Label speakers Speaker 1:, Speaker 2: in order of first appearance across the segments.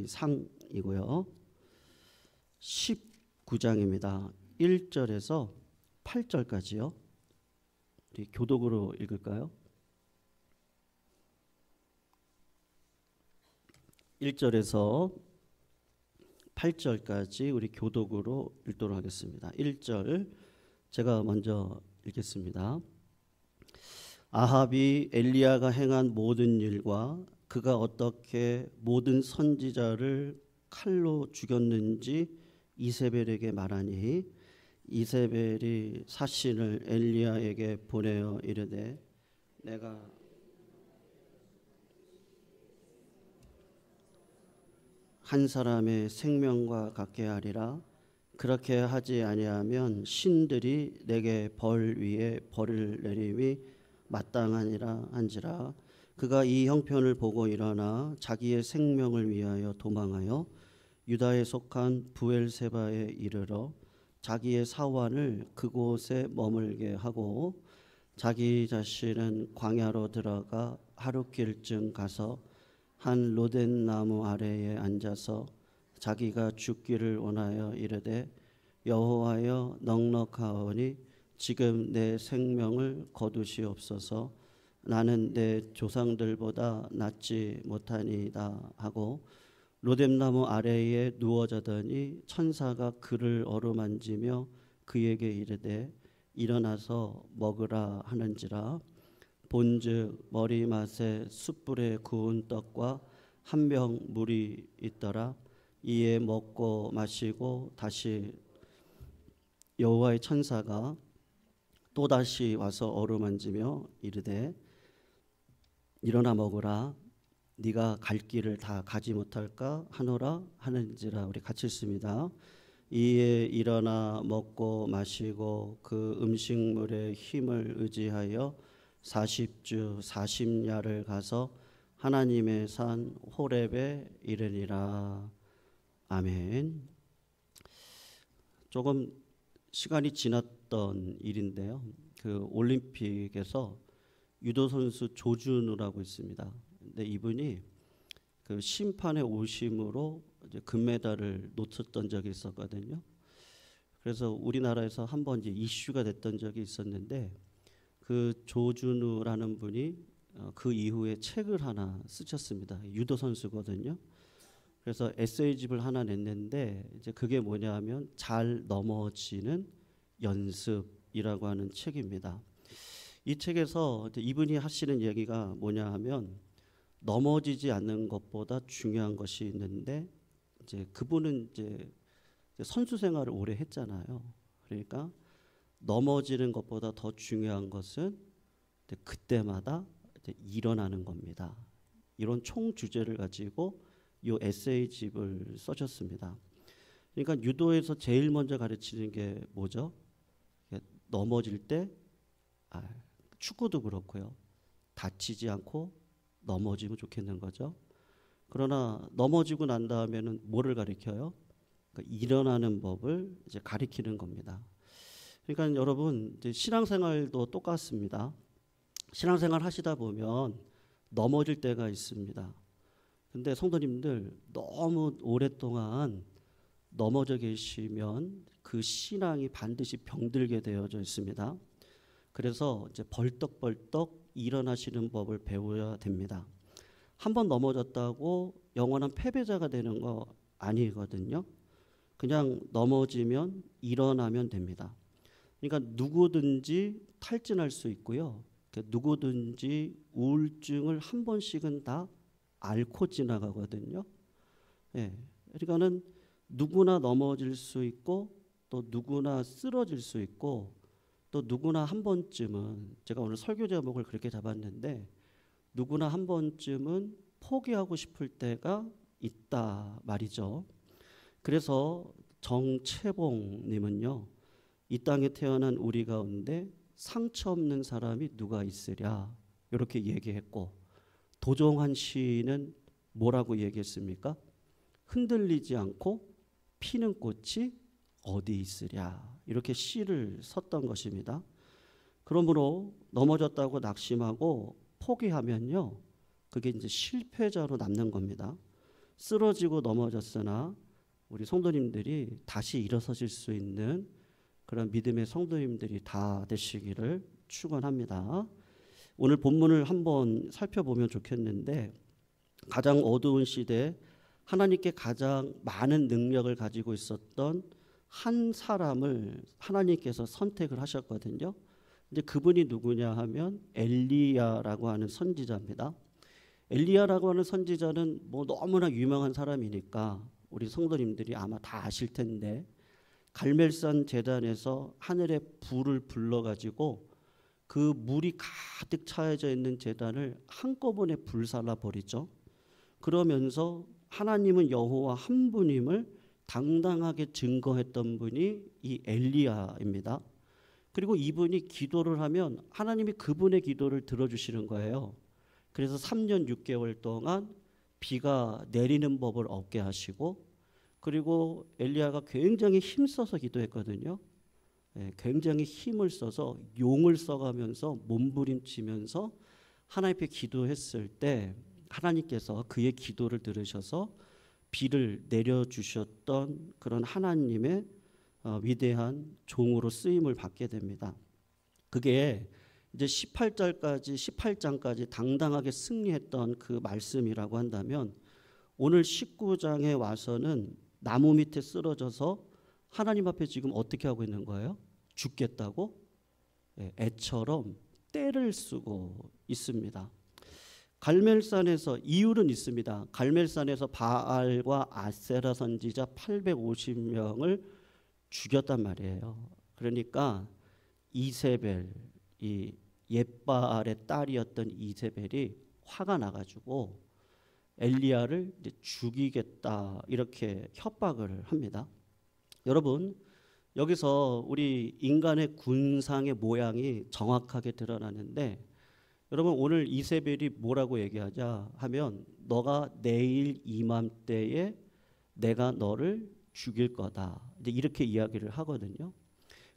Speaker 1: 상이고요. 19장입니다. 1절에서 8절까지요. 우리 교독으로 읽을까요? 1절에서 8절까지 우리 교독으로 읽도록 하겠습니다. 1절 제가 먼저 읽겠습니다. 아합이 엘리야가 행한 모든 일과 그가 어떻게 모든 선지자를 칼로 죽였는지 이세벨에게 말하니 이세벨이 사신을 엘리야에게 보내어 이르되 내가 한 사람의 생명과 같게 하리라. 그렇게 하지 아니하면 신들이 내게 벌 위에 벌을 내림이 마땅하니라 한지라. 그가 이 형편을 보고 일어나 자기의 생명을 위하여 도망하여 유다에 속한 부엘세바에 이르러 자기의 사환을 그곳에 머물게 하고 자기 자신은 광야로 들어가 하루길쯤 가서 한 로덴 나무 아래에 앉아서 자기가 죽기를 원하여 이르되 여호와여 넉넉하오니 지금 내 생명을 거두시옵소서. 나는 내 조상들보다 낫지 못하니이다 하고 로뎀나무 아래에 누워 자더니 천사가 그를 어루만지며 그에게 이르되 일어나서 먹으라 하는지라. 본즉 머리맛에 숯불에 구운 떡과 한 병 물이 있더라. 이에 먹고 마시고 다시 여호와의 천사가 또다시 와서 어루만지며 이르되 일어나 먹으라. 네가 갈 길을 다 가지 못할까 하노라 하는지라. 우리 같이 읽습니다. 이에 일어나 먹고 마시고 그 음식물의 힘을 의지하여 40주 40야를 가서 하나님의 산 호렙에 이르니라. 아멘. 조금 시간이 지났던 일인데요. 그 올림픽에서 유도 선수 조준우라고 있습니다. 근데 이분이 그 심판의 오심으로 이제 금메달을 놓쳤던 적이 있었거든요. 그래서 우리나라에서 한번 이제 이슈가 됐던 적이 있었는데 그 조준우라는 분이 그 이후에 책을 하나 쓰셨습니다. 유도 선수거든요. 그래서 에세이집을 하나 냈는데 이제 그게 뭐냐면 잘 넘어지는 연습이라고 하는 책입니다. 이 책에서 이분이 하시는 얘기가 뭐냐 하면 넘어지지 않는 것보다 중요한 것이 있는데 이제 그분은 이제 선수 생활을 오래 했잖아요. 그러니까 넘어지는 것보다 더 중요한 것은 그때마다 이제 일어나는 겁니다. 이런 총 주제를 가지고 이 에세이집을 써셨습니다. 그러니까 유도에서 제일 먼저 가르치는 게 뭐죠? 넘어질 때 축구도 그렇고요. 다치지 않고 넘어지면 좋겠는 거죠. 그러나 넘어지고 난 다음에는 뭐를 가르쳐요? 그러니까 일어나는 법을 이제 가르치는 겁니다. 그러니까 여러분 이제 신앙생활도 똑같습니다. 신앙생활 하시다 보면 넘어질 때가 있습니다. 근데 성도님들 너무 오랫동안 넘어져 계시면 그 신앙이 반드시 병들게 되어져 있습니다. 그래서 이제 벌떡벌떡 일어나시는 법을 배워야 됩니다. 한번 넘어졌다고 영원한 패배자가 되는 거 아니거든요. 그냥 넘어지면 일어나면 됩니다. 그러니까 누구든지 탈진할 수 있고요. 누구든지 우울증을 한 번씩은 다 앓고 지나가거든요. 예, 그러니까는 누구나 넘어질 수 있고 또 누구나 쓰러질 수 있고 또 누구나 한 번쯤은 제가 오늘 설교 제목을 그렇게 잡았는데 누구나 한 번쯤은 포기하고 싶을 때가 있다 말이죠. 그래서 정채봉님은요. 이 땅에 태어난 우리 가운데 상처 없는 사람이 누가 있으랴 이렇게 얘기했고 도종환 시인은 뭐라고 얘기했습니까? 흔들리지 않고 피는 꽃이 어디 있으랴 이렇게 시를 썼던 것입니다. 그러므로 넘어졌다고 낙심하고 포기하면요 그게 이제 실패자로 남는 겁니다. 쓰러지고 넘어졌으나 우리 성도님들이 다시 일어서실 수 있는 그런 믿음의 성도님들이 다 되시기를 축원합니다. 오늘 본문을 한번 살펴보면 좋겠는데, 가장 어두운 시대에 하나님께 가장 많은 능력을 가지고 있었던 한 사람을 하나님께서 선택을 하셨거든요. 근데 그분이 누구냐 하면 엘리야라고 하는 선지자입니다. 엘리야라고 하는 선지자는 뭐 너무나 유명한 사람이니까 우리 성도님들이 아마 다 아실 텐데, 갈멜산 제단에서 하늘에 불을 불러가지고 그 물이 가득 차여져 있는 제단을 한꺼번에 불살라 버리죠. 그러면서 하나님은 여호와 한 분임을 당당하게 증거했던 분이 이 엘리야입니다. 그리고 이분이 기도를 하면 하나님이 그분의 기도를 들어주시는 거예요. 그래서 3년 6개월 동안 비가 내리는 법을 얻게 하시고, 그리고 엘리야가 굉장히 힘써서 기도했거든요. 굉장히 힘을 써서 용을 써가면서 몸부림치면서 하나님 앞에 기도했을 때 하나님께서 그의 기도를 들으셔서 비를 내려주셨던 그런 하나님의 위대한 종으로 쓰임을 받게 됩니다. 그게 이제 18장까지 당당하게 승리했던 그 말씀이라고 한다면, 오늘 19장에 와서는 나무 밑에 쓰러져서 하나님 앞에 지금 어떻게 하고 있는 거예요? 죽겠다고 애처럼 떼를 쓰고 있습니다. 갈멜산에서 이유는 있습니다. 갈멜산에서 바알과 아세라 선지자 850명을 죽였단 말이에요. 그러니까 이세벨, 이 옛바알의 딸이었던 이세벨이 화가 나가지고 엘리야를 이제 죽이겠다 이렇게 협박을 합니다. 여러분, 여기서 우리 인간의 군상의 모양이 정확하게 드러나는데, 여러분 오늘 이세벨이 뭐라고 얘기하자 하면, 너가 내일 이맘때에 내가 너를 죽일 거다, 이제 이렇게 이야기를 하거든요.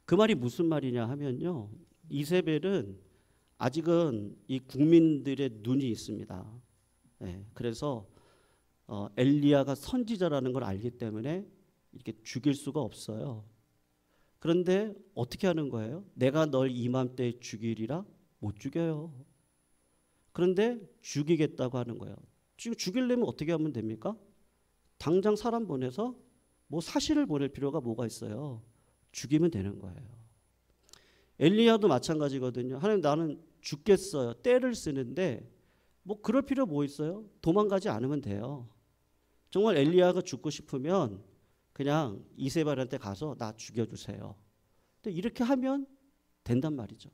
Speaker 1: 그 말이 무슨 말이냐 하면요, 이세벨은 아직은 이 국민들의 눈이 있습니다. 그래서 엘리야가 선지자라는 걸 알기 때문에 이렇게 죽일 수가 없어요. 그런데 어떻게 하는 거예요? 내가 널 이맘때에 죽이리라? 못 죽여요. 그런데 죽이겠다고 하는 거예요. 지금 죽이려면 어떻게 하면 됩니까? 당장 사람 보내서 뭐 사실을 보낼 필요가 뭐가 있어요? 죽이면 되는 거예요. 엘리야도 마찬가지거든요. 하나님, 나는 죽겠어요. 떼를 쓰는데 뭐 그럴 필요 뭐 있어요? 도망가지 않으면 돼요. 정말 엘리야가 죽고 싶으면 그냥 이세벨한테 가서 나 죽여주세요. 근데 이렇게 하면 된단 말이죠.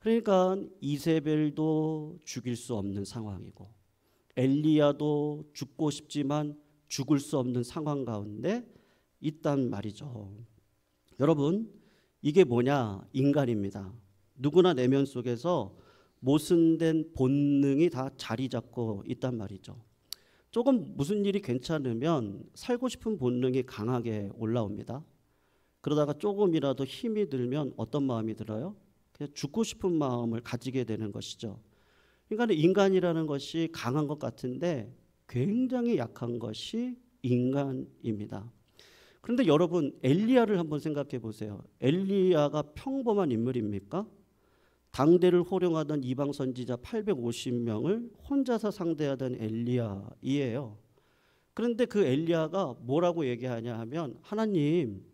Speaker 1: 그러니까 이세벨도 죽일 수 없는 상황이고, 엘리야도 죽고 싶지만 죽을 수 없는 상황 가운데 있단 말이죠. 여러분, 이게 뭐냐? 인간입니다. 누구나 내면 속에서 모순된 본능이 다 자리 잡고 있단 말이죠. 조금 무슨 일이 괜찮으면 살고 싶은 본능이 강하게 올라옵니다. 그러다가 조금이라도 힘이 들면 어떤 마음이 들어요? 그냥 죽고 싶은 마음을 가지게 되는 것이죠. 그러니까 인간이라는 것이 강한 것 같은데 굉장히 약한 것이 인간입니다. 그런데 여러분, 엘리야를 한번 생각해 보세요. 엘리야가 평범한 인물입니까? 당대를 호령하던 이방 선지자 850명을 혼자서 상대하던 엘리야이에요. 그런데 그 엘리야가 뭐라고 얘기하냐 하면, 하나님,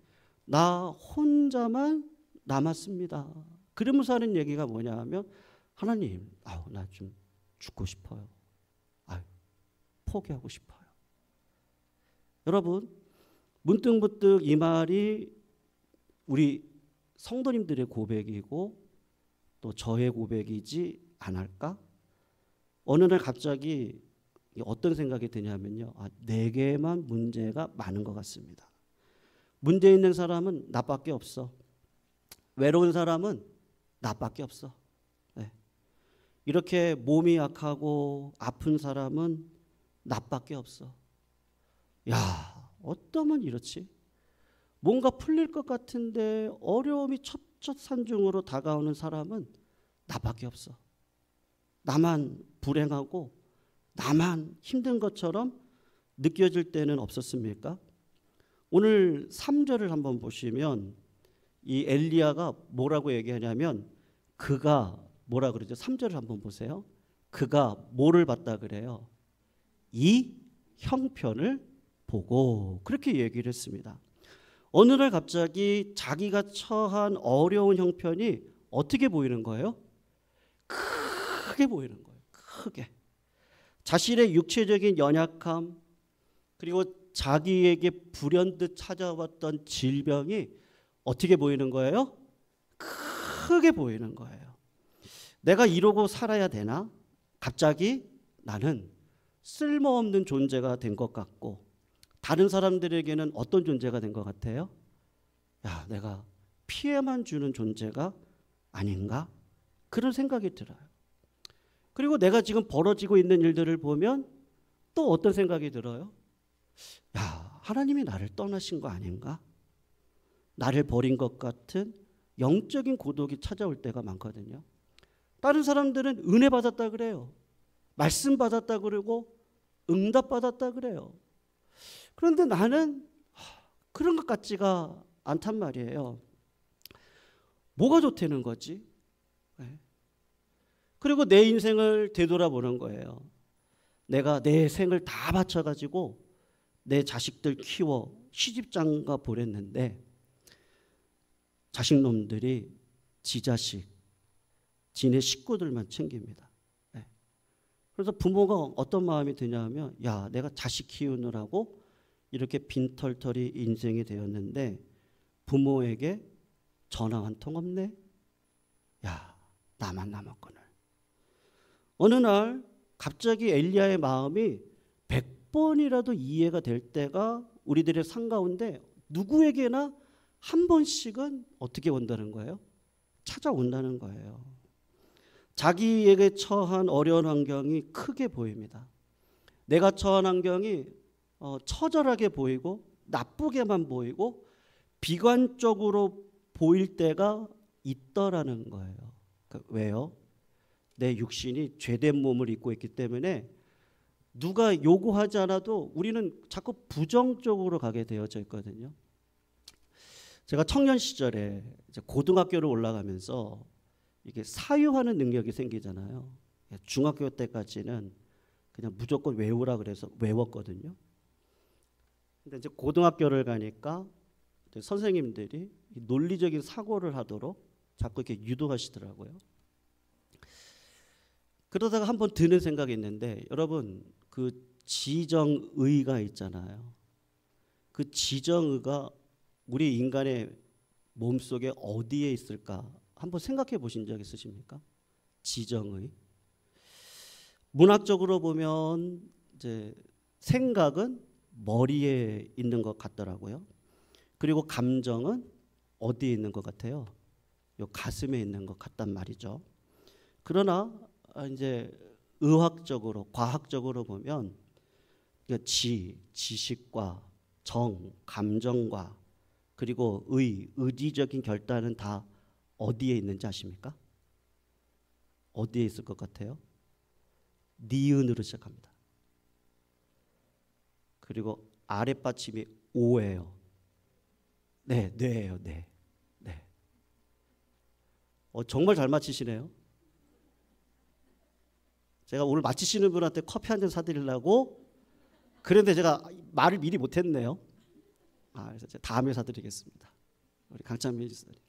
Speaker 1: 나 혼자만 남았습니다. 그러면서 하는 얘기가 뭐냐 하면, 하나님, 나 좀 죽고 싶어요. 포기하고 싶어요. 여러분, 문득문득 이 말이 우리 성도님들의 고백이고 또 저의 고백이지 않을까? 어느 날 갑자기 어떤 생각이 드냐면요, 내게만 문제가 많은 것 같습니다. 문제 있는 사람은 나밖에 없어. 외로운 사람은 나밖에 없어. 이렇게 몸이 약하고 아픈 사람은 나밖에 없어. 야, 어쩌면 이렇지? 뭔가 풀릴 것 같은데 어려움이 첩첩산중으로 다가오는 사람은 나밖에 없어. 나만 불행하고 나만 힘든 것처럼 느껴질 때는 없었습니까? 오늘 3절을 한번 보시면 이 엘리야가 뭐라고 얘기하냐면 그가 뭐라 그러죠? 3절을 한번 보세요. 그가 뭐를 봤다 그래요? 이 형편을 보고 그렇게 얘기를 했습니다. 어느 날 갑자기 자기가 처한 어려운 형편이 어떻게 보이는 거예요? 크게 보이는 거예요. 크게. 자신의 육체적인 연약함 그리고 자기에게 불현듯 찾아왔던 질병이 어떻게 보이는 거예요? 크게 보이는 거예요. 내가 이러고 살아야 되나? 갑자기 나는 쓸모없는 존재가 된 것 같고 다른 사람들에게는 어떤 존재가 된 것 같아요? 야, 내가 피해만 주는 존재가 아닌가? 그런 생각이 들어요. 그리고 내가 지금 벌어지고 있는 일들을 보면 또 어떤 생각이 들어요? 야, 하나님이 나를 떠나신 거 아닌가? 나를 버린 것 같은 영적인 고독이 찾아올 때가 많거든요. 다른 사람들은 은혜 받았다 그래요. 말씀 받았다 그러고 응답 받았다 그래요. 그런데 나는 그런 것 같지가 않단 말이에요. 뭐가 좋다는 거지? 그리고 내 인생을 되돌아보는 거예요. 내가 내 생을 다 바쳐가지고 내 자식들 키워 시집장가 보냈는데 자식놈들이 지 자식, 지네 식구들만 챙깁니다. 그래서 부모가 어떤 마음이 드냐면 야, 내가 자식 키우느라고 이렇게 빈털터리 인생이 되었는데 부모에게 전화 한 통 없네. 야, 나만 남았구나. 어느 날 갑자기 엘리야의 마음이 100번이라도 이해가 될 때가 우리들의 삶 가운데 누구에게나 한 번씩은 어떻게 온다는 거예요? 찾아온다는 거예요. 자기에게 처한 어려운 환경이 크게 보입니다. 내가 처한 환경이 처절하게 보이고 나쁘게만 보이고 비관적으로 보일 때가 있더라는 거예요. 왜요? 내 육신이 죄된 몸을 입고 있기 때문에 누가 요구하지 않아도 우리는 자꾸 부정적으로 가게 되어져 있거든요. 제가 청년 시절에 이제 고등학교를 올라가면서 이게 사유하는 능력이 생기잖아요. 중학교 때까지는 그냥 무조건 외우라 그래서 외웠거든요. 근데 이제 고등학교를 가니까 이제 선생님들이 논리적인 사고를 하도록 자꾸 이렇게 유도하시더라고요. 그러다가 한번 드는 생각이 있는데 여러분 그 지정의가 있잖아요. 그 지정의가 우리 인간의 몸속에 어디에 있을까 한번 생각해 보신 적 있으십니까? 지정의. 문학적으로 보면 이제 생각은 머리에 있는 것 같더라고요. 그리고 감정은 어디에 있는 것 같아요? 요 가슴에 있는 것 같단 말이죠. 그러나 이제 의학적으로 과학적으로 보면 지식과 정, 감정과 그리고 의지적인 결단은 다 어디에 있는지 아십니까? 어디에 있을 것 같아요? 니은으로 시작합니다. 그리고 아랫받침이 오예요. 네, 뇌예요. 네. 정말 잘 맞히시네요. 제가 오늘 맞히시는 분한테 커피 한 잔 사드리려고 그런데 제가 말을 미리 못했네요. 그래서 제가 다음에 사드리겠습니다. 우리 강창민 지사님.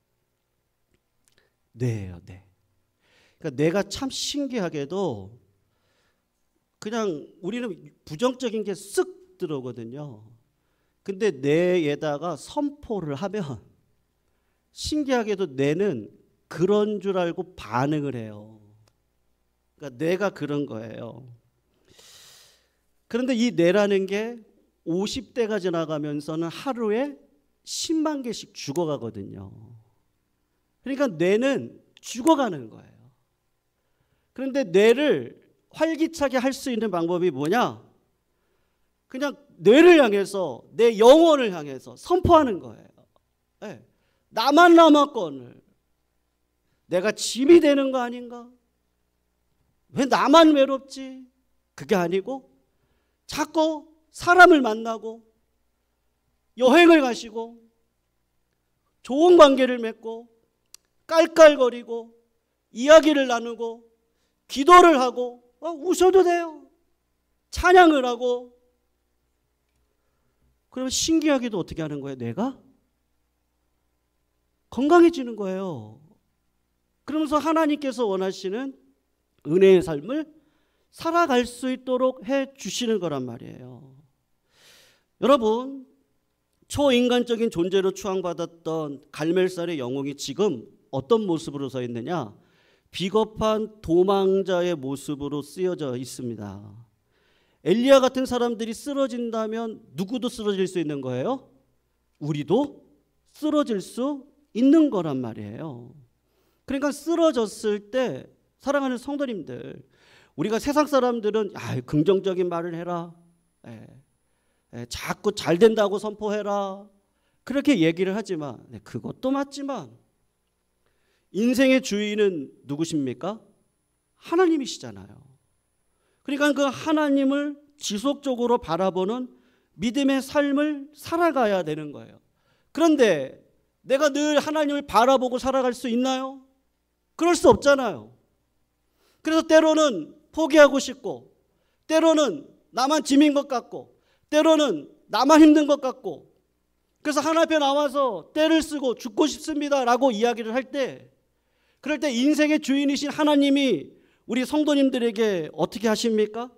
Speaker 1: 뇌예요. 네. 그러니까 뇌가 참 신기하게도 그냥 우리는 부정적인 게 쓱 들어오거든요. 근데 뇌에다가 선포를 하면 신기하게도 뇌는 그런 줄 알고 반응을 해요. 그러니까 뇌가 그런 거예요. 그런데 이 뇌라는 게 50대가 지나가면서는 하루에 10만 개씩 죽어가거든요. 그러니까 뇌는 죽어가는 거예요. 그런데 뇌를 활기차게 할 수 있는 방법이 뭐냐? 그냥 뇌를 향해서 내 영혼을 향해서 선포하는 거예요. 네. 나만 남았건을 내가 짐이 되는 거 아닌가? 왜 나만 외롭지? 그게 아니고 자꾸 사람을 만나고 여행을 가시고 좋은 관계를 맺고 깔깔거리고 이야기를 나누고 기도를 하고 우셔도 돼요. 찬양을 하고. 그러면 신기하게도 어떻게 하는 거예요? 뇌가 건강해지는 거예요. 그러면서 하나님께서 원하시는 은혜의 삶을 살아갈 수 있도록 해 주시는 거란 말이에요. 여러분, 초인간적인 존재로 추앙받았던 갈멜살의 영웅이 지금 어떤 모습으로 서 있느냐? 비겁한 도망자의 모습으로 쓰여져 있습니다. 엘리야 같은 사람들이 쓰러진다면 누구도 쓰러질 수 있는 거예요? 우리도 쓰러질 수 있는 거란 말이에요. 그러니까 쓰러졌을 때 사랑하는 성도님들, 우리가 세상 사람들은 긍정적인 말을 해라, 자꾸 잘 된다고 선포해라, 그렇게 얘기를 하지만 그것도 맞지만 인생의 주인은 누구십니까? 하나님이시잖아요. 그러니까 그 하나님을 지속적으로 바라보는 믿음의 삶을 살아가야 되는 거예요. 그런데 내가 늘 하나님을 바라보고 살아갈 수 있나요? 그럴 수 없잖아요. 그래서 때로는 포기하고 싶고, 때로는 나만 짐인 것 같고, 때로는 나만 힘든 것 같고, 그래서 하나님 앞에 나와서 때를 쓰고 죽고 싶습니다 라고 이야기를 할 때, 그럴 때 인생의 주인이신 하나님이 우리 성도님들에게 어떻게 하십니까?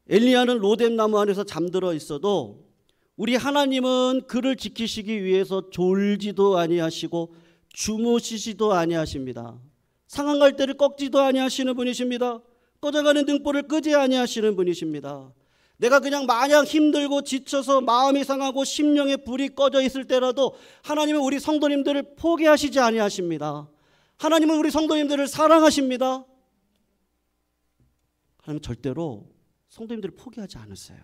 Speaker 1: 엘리야는 로뎀 나무 안에서 잠들어 있어도 우리 하나님은 그를 지키시기 위해서 졸지도 아니하시고 주무시지도 아니하십니다. 상한 갈대를 꺾지도 아니하시는 분이십니다. 꺼져가는 등불을 끄지 아니하시는 분이십니다. 내가 그냥 마냥 힘들고 지쳐서 마음이 상하고 심령의 불이 꺼져 있을 때라도 하나님은 우리 성도님들을 포기하시지 아니하십니다. 하나님은 우리 성도님들을 사랑하십니다. 하나님은 절대로 성도님들을 포기하지 않으세요.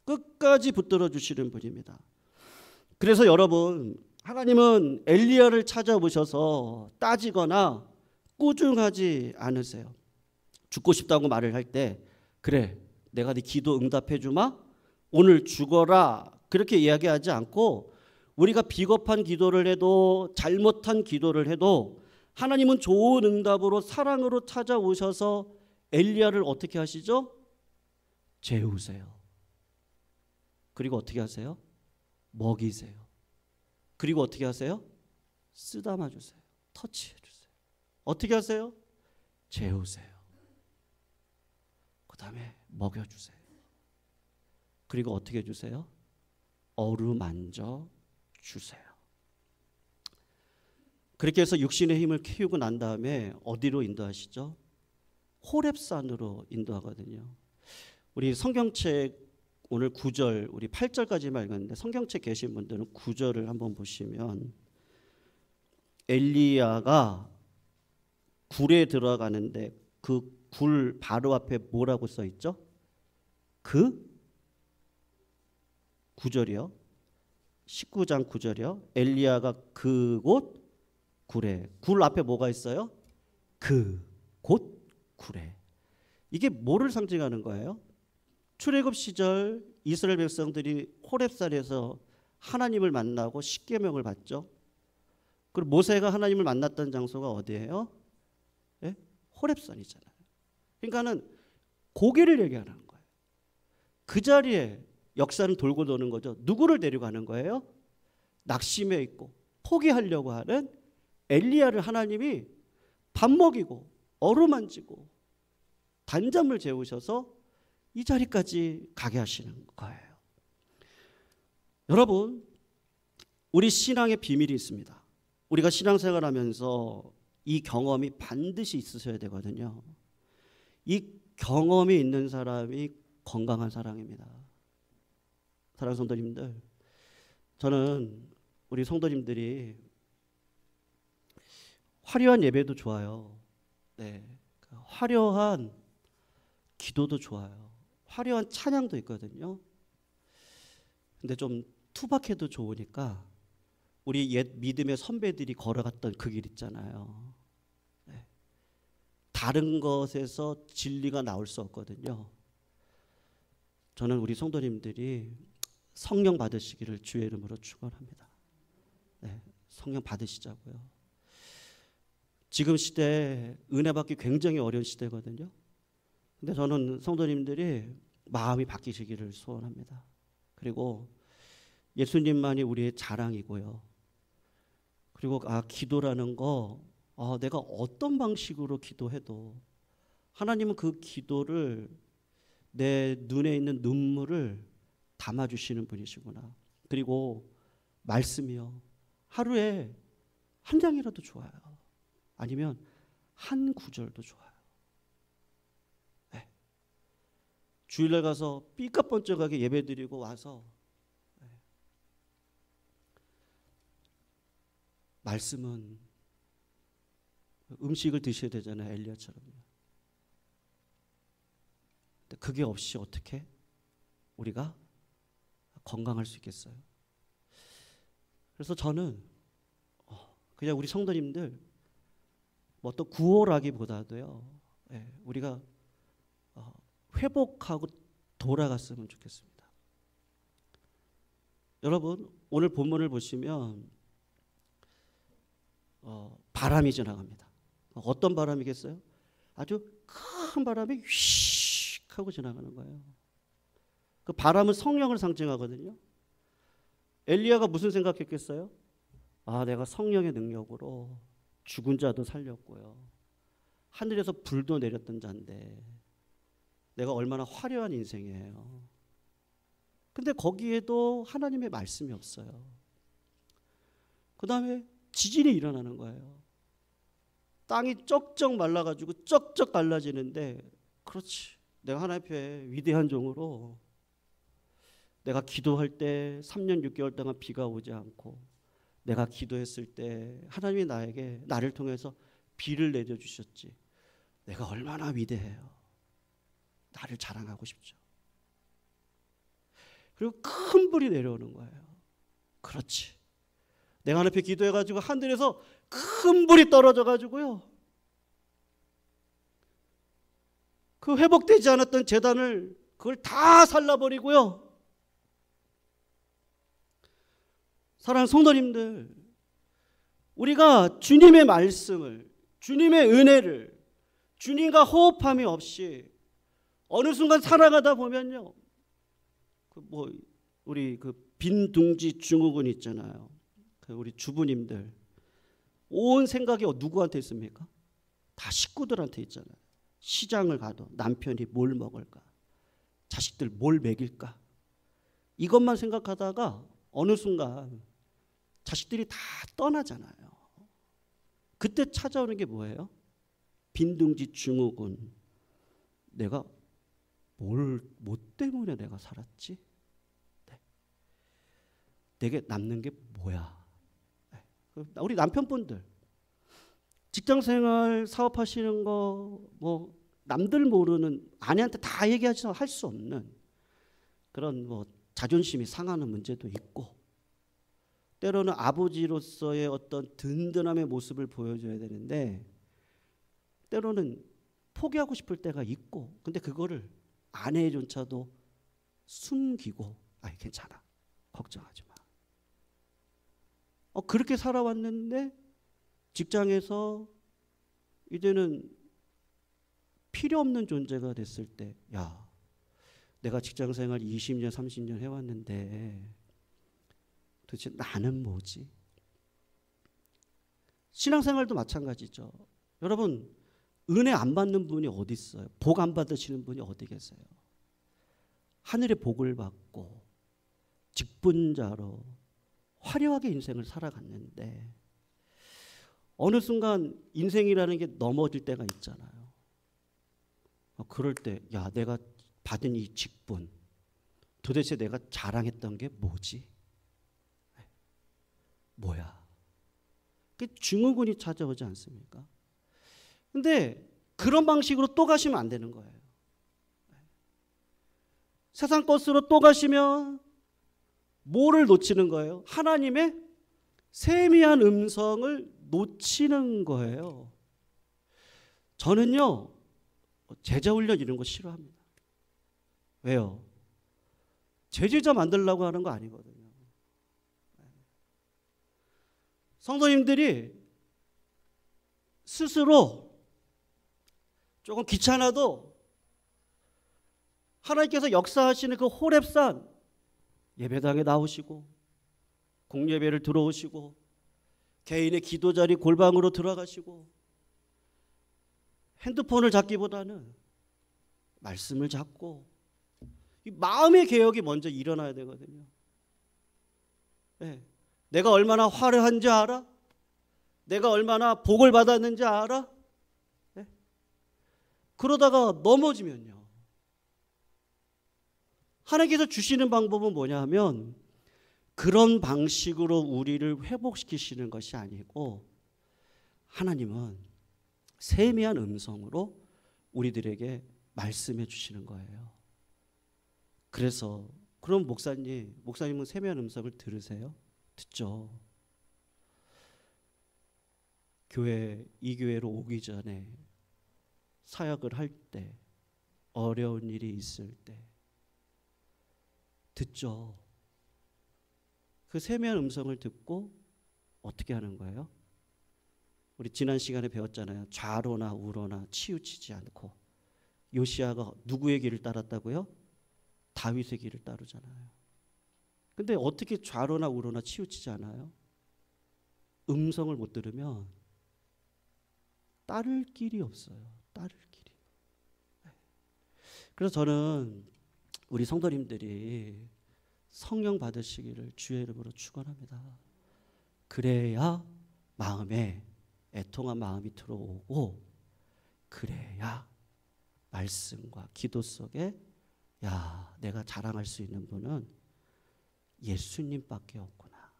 Speaker 1: 끝까지 붙들어 주시는 분입니다. 그래서 여러분, 하나님은 엘리야를 찾아보셔서 따지거나 꾸중하지 않으세요. 죽고 싶다고 말을 할 때, 그래 내가 네 기도 응답해 주마, 오늘 죽어라, 그렇게 이야기하지 않고, 우리가 비겁한 기도를 해도 잘못한 기도를 해도 하나님은 좋은 응답으로 사랑으로 찾아오셔서 엘리야를 어떻게 하시죠? 재우세요. 그리고 어떻게 하세요? 먹이세요. 그리고 어떻게 하세요? 쓰다마 주세요. 터치해 주세요. 어떻게 하세요? 재우세요. 그 다음에 먹여주세요. 그리고 어떻게 해주세요? 어루만져 주세요. 그렇게 해서 육신의 힘을 키우고 난 다음에 어디로 인도하시죠? 호렙산으로 인도하거든요. 우리 성경책 오늘 9절, 우리 8절까지만 읽었는데 성경책 계신 분들은 9절을 한번 보시면 엘리야가 굴에 들어가는데 그 굴 바로 앞에 뭐라고 써 있죠? 그 9절이요. 19장 9절이요. 엘리야가 그곳 굴에, 굴 앞에 뭐가 있어요? 그곳 굴에. 이게 뭐를 상징하는 거예요? 출애굽 시절 이스라엘 백성들이 호렙산에서 하나님을 만나고 십계명을 받죠. 그리고 모세가 하나님을 만났던 장소가 어디예요? 네? 호렙산이잖아요. 그러니까는 고기를 얘기하는 거예요. 그 자리에 역사는 돌고 도는 거죠. 누구를 데려가는 거예요? 낙심해 있고 포기하려고 하는 엘리야를 하나님이 밥 먹이고 어루만지고 단잠을 재우셔서 이 자리까지 가게 하시는 거예요. 여러분, 우리 신앙의 비밀이 있습니다. 우리가 신앙생활하면서 이 경험이 반드시 있으셔야 되거든요. 이 경험이 있는 사람이 건강한 사람입니다. 사랑하는 성도님들, 저는 우리 성도님들이 화려한 예배도 좋아요. 네, 화려한 기도도 좋아요. 화려한 찬양도 있거든요. 근데 좀 투박해도 좋으니까 우리 옛 믿음의 선배들이 걸어갔던 그 길 있잖아요. 네. 다른 것에서 진리가 나올 수 없거든요. 저는 우리 성도님들이 성령 받으시기를 주의 이름으로 축원합니다. 네, 성령 받으시자고요. 지금 시대 은혜 받기 굉장히 어려운 시대거든요. 근데 저는 성도님들이 마음이 바뀌시기를 소원합니다. 그리고 예수님만이 우리의 자랑이고요. 그리고 기도라는 거 내가 어떤 방식으로 기도해도 하나님은 그 기도를 내 눈에 있는 눈물을 담아주시는 분이시구나. 그리고 말씀이요. 하루에 한 장이라도 좋아요. 아니면 한 구절도 좋아요. 네. 주일날 가서 삐까뻔쩍하게 예배드리고 와서 말씀은 음식을 드셔야 되잖아요. 엘리야처럼요. 근데 그게 없이 어떻게 우리가 건강할 수 있겠어요? 그래서 저는 그냥 우리 성도님들 뭐 또 구호라기보다도요, 우리가 회복하고 돌아갔으면 좋겠습니다. 여러분 오늘 본문을 보시면 바람이 지나갑니다. 어떤 바람이겠어요? 아주 큰 바람이 휙 하고 지나가는 거예요. 그 바람은 성령을 상징하거든요. 엘리야가 무슨 생각했겠어요? 내가 성령의 능력으로 죽은 자도 살렸고요. 하늘에서 불도 내렸던 자인데 내가 얼마나 화려한 인생이에요. 근데 거기에도 하나님의 말씀이 없어요. 그 다음에 지진이 일어나는 거예요. 땅이 쩍쩍 말라가지고 쩍쩍 갈라지는데, 그렇지, 내가 하나님 앞에 위대한 종으로 내가 기도할 때 3년 6개월 동안 비가 오지 않고 내가 기도했을 때 하나님이 나를 통해서 비를 내려주셨지. 내가 얼마나 위대해요. 나를 자랑하고 싶죠. 그리고 큰 불이 내려오는 거예요. 그렇지, 내가 하나님 앞에 기도해가지고 하늘에서 큰 불이 떨어져가지고요, 그 회복되지 않았던 제단을 그걸 다 살라버리고요. 사랑하는 성도님들, 우리가 주님의 말씀을, 주님의 은혜를, 주님과 호흡함이 없이 어느 순간 살아가다 보면요, 우리 빈둥지 증후군 있잖아요. 우리 주부님들 온 생각이 누구한테 있습니까? 다 식구들한테 있잖아요. 시장을 가도 남편이 뭘 먹을까, 자식들 뭘 먹일까, 이것만 생각하다가 어느 순간 자식들이 다 떠나잖아요. 그때 찾아오는 게 뭐예요? 빈둥지 증후군. 내가 뭐 때문에 내가 살았지? 내게 남는 게 뭐야? 우리 남편분들 직장생활 사업하시는 거 남들 모르는, 아내한테 다 얘기하지 할 수 없는 그런 자존심이 상하는 문제도 있고, 때로는 아버지로서의 어떤 든든함의 모습을 보여줘야 되는데 때로는 포기하고 싶을 때가 있고, 근데 그거를 아내조차도 숨기고 괜찮아, 걱정하지 마. 그렇게 살아왔는데 직장에서 이제는 필요 없는 존재가 됐을 때, 내가 직장생활 20년 30년 해왔는데 도대체 나는 뭐지? 신앙생활도 마찬가지죠. 여러분, 은혜 안 받는 분이 어디 있어요? 복 안 받으시는 분이 어디 계세요? 하늘의 복을 받고 직분자로 화려하게 인생을 살아갔는데 어느 순간 인생이라는 게 넘어질 때가 있잖아요. 그럴 때 내가 받은 이 직분, 도대체 내가 자랑했던 게 뭐지? 뭐야? 그 증후군이 찾아오지 않습니까? 근데 그런 방식으로 또 가시면 안 되는 거예요. 세상 것으로 또 가시면 뭐를 놓치는 거예요? 하나님의 세미한 음성을 놓치는 거예요. 저는요, 제자 훈련 이런 거 싫어합니다. 왜요? 제자 만들려고 하는 거 아니거든요. 성도님들이 스스로 조금 귀찮아도 하나님께서 역사하시는 그 호렙산 예배당에 나오시고 공예배를 들어오시고 개인의 기도 자리 골방으로 들어가시고 핸드폰을 잡기보다는 말씀을 잡고 이 마음의 개혁이 먼저 일어나야 되거든요. 네. 내가 얼마나 화려한지 알아? 내가 얼마나 복을 받았는지 알아? 네? 그러다가 넘어지면요. 하나님께서 주시는 방법은 뭐냐 하면 그런 방식으로 우리를 회복시키시는 것이 아니고 하나님은 세미한 음성으로 우리들에게 말씀해 주시는 거예요. 그래서 그럼 목사님은 세미한 음성을 들으세요? 듣죠. 이 교회로 오기 전에 사역을 할 때 어려운 일이 있을 때 듣죠. 그 세미한 음성을 듣고 어떻게 하는 거예요? 우리 지난 시간에 배웠잖아요. 좌로나 우로나 치우치지 않고. 요시야가 누구의 길을 따랐다고요? 다윗의 길을 따르잖아요. 근데 어떻게 좌로나 우로나 치우치지 않아요? 음성을 못 들으면 따를 길이 없어요. 따를 길이. 그래서 저는 우리 성도님들이 성령 받으시기를 주의 이름으로 축원합니다. 그래야 마음에 애통한 마음이 들어오고 그래야 말씀과 기도 속에 야, 내가 자랑할 수 있는 분은 예수님밖에 없구나.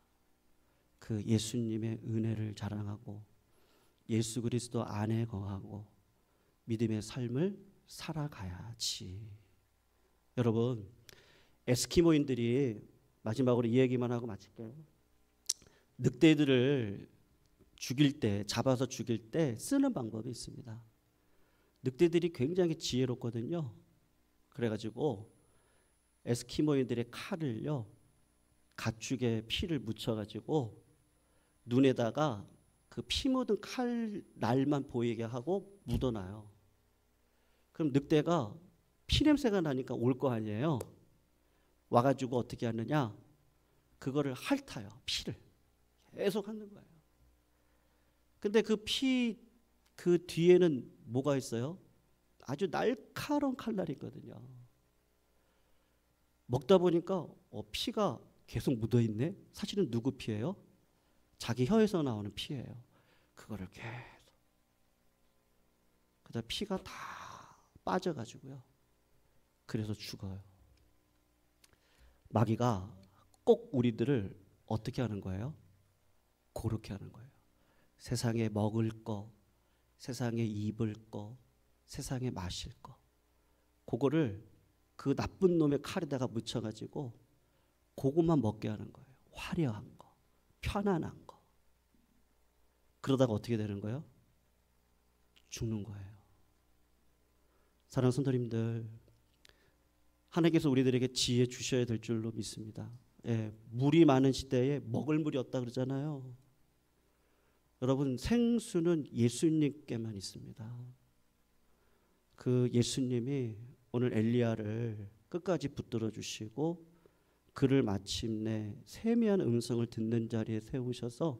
Speaker 1: 그 예수님의 은혜를 자랑하고 예수 그리스도 안에 거하고 믿음의 삶을 살아가야지. 여러분, 에스키모인들이 마지막으로 이 얘기만 하고 마칠게요. 늑대들을 죽일 때, 잡아서 죽일 때 쓰는 방법이 있습니다. 늑대들이 굉장히 지혜롭거든요. 그래가지고 에스키모인들의 칼을요, 가축의 피를 묻혀가지고 눈에다가 그 피 묻은 칼 날만 보이게 하고 묻어놔요. 그럼 늑대가 피 냄새가 나니까 올 거 아니에요. 와가지고 어떻게 하느냐? 그거를 핥아요. 피를 계속 핥는 거예요. 근데 그 뒤에는 뭐가 있어요? 아주 날카로운 칼날이 있거든요. 먹다 보니까 피가 계속 묻어있네. 사실은 누구 피예요? 자기 혀에서 나오는 피예요. 그거를 계속. 그다음 피가 다 빠져가지고요. 그래서 죽어요. 마귀가 꼭 우리들을 어떻게 하는 거예요? 그렇게 하는 거예요. 세상에 먹을 거, 세상에 입을 거, 세상에 마실 거, 그거를 그 나쁜 놈의 칼에다가 묻혀가지고 그것만 먹게 하는 거예요. 화려한 거, 편안한 거. 그러다가 어떻게 되는 거예요? 죽는 거예요. 사랑하는 성도님들, 하나님께서 우리들에게 지혜 주셔야 될 줄로 믿습니다. 예, 물이 많은 시대에 먹을 물이 없다 그러잖아요. 여러분, 생수는 예수님께만 있습니다. 그 예수님이 오늘 엘리야를 끝까지 붙들어 주시고 그를 마침내 세미한 음성을 듣는 자리에 세우셔서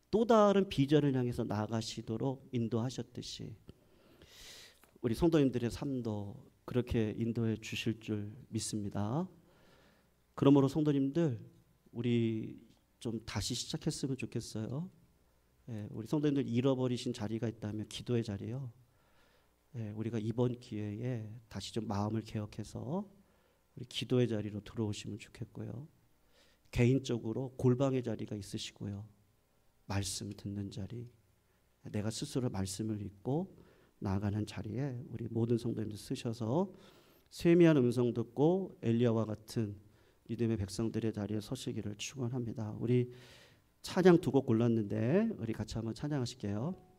Speaker 1: 또 다른 비전을 향해서 나아가시도록 인도하셨듯이 우리 성도님들의 삶도 그렇게 인도해 주실 줄 믿습니다. 그러므로 성도님들, 우리 좀 다시 시작했으면 좋겠어요. 예, 우리 성도님들 잃어버리신 자리가 있다면 기도의 자리요. 예, 우리가 이번 기회에 다시 좀 마음을 개혁해서 우리 기도의 자리로 들어오시면 좋겠고요. 개인적으로 골방의 자리가 있으시고요. 말씀 듣는 자리, 내가 스스로 말씀을 읽고 나아가는 자리에 우리 모든 성도님들 쓰셔서 세미한 음성 듣고 엘리야와 같은 믿음의 백성들의 자리에 서시기를 축원합니다. 우리 찬양 두 곡 골랐는데 우리 같이 한번 찬양하실게요.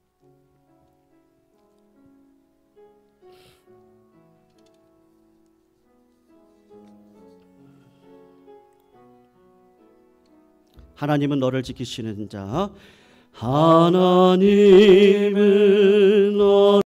Speaker 1: 하나님은 너를 지키시는 자. 하나님은 너